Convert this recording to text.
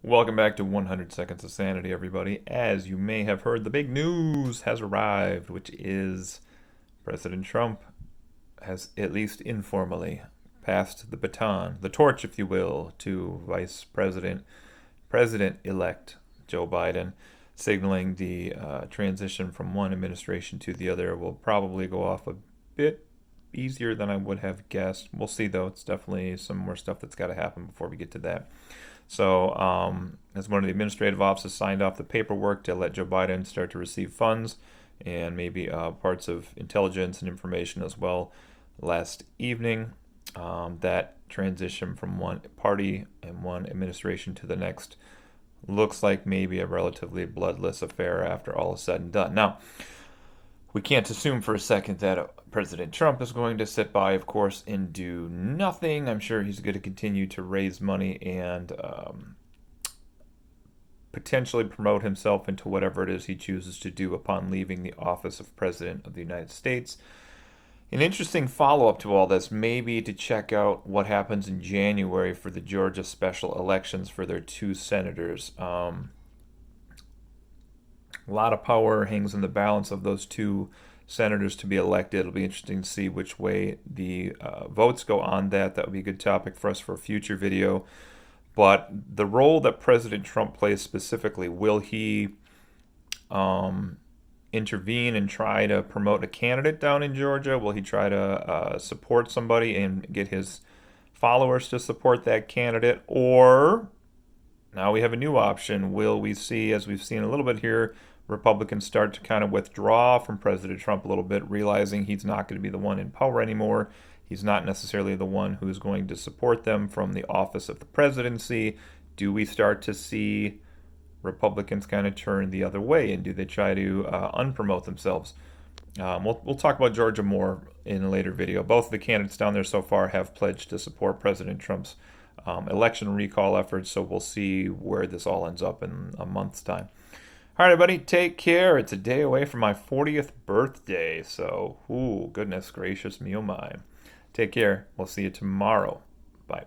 Welcome back to 100 Seconds of Sanity, everybody. As you may have heard, the big news has arrived, which is President Trump has, at least informally, passed the baton, the torch, if you will, to Vice President, President-elect Joe Biden, signaling the transition from one administration to the other will probably go off a bit easier than I would have guessed. We'll see, though. It's definitely some more stuff that's got to happen before we get to that. So, as one of the administrative offices signed off the paperwork to let Joe Biden start to receive funds and maybe parts of intelligence and information as well last evening, that transition from one party and one administration to the next looks like maybe a relatively bloodless affair after all is said and done. Now, we can't assume for a second that President Trump is going to sit by, of course, and do nothing. I'm sure he's going to continue to raise money and potentially promote himself into whatever it is he chooses to do upon leaving the office of President of the United States. An interesting follow-up to all this may be to check out what happens in January for the Georgia special elections for their two senators. A lot of power hangs in the balance of those two senators to be elected. It'll be interesting to see which way the votes go on that. That would be a good topic for us for a future video. But the role that President Trump plays specifically, will he intervene and try to promote a candidate down in Georgia? Will he try to support somebody and get his followers to support that candidate? Or now we have a new option. Will we see, as we've seen a little bit here, Republicans start to kind of withdraw from President Trump a little bit, realizing he's not going to be the one in power anymore. He's not necessarily the one who's going to support them from the office of the presidency. Do we start to see Republicans kind of turn the other way, and do they try to unpromote themselves? We'll talk about Georgia more in a later video. Both of the candidates down there so far have pledged to support President Trump's election recall efforts, so we'll see where this all ends up in a month's time. All right, everybody, take care. It's a day away from my 40th birthday, so, ooh, goodness gracious me, oh my. Take care. We'll see you tomorrow. Bye.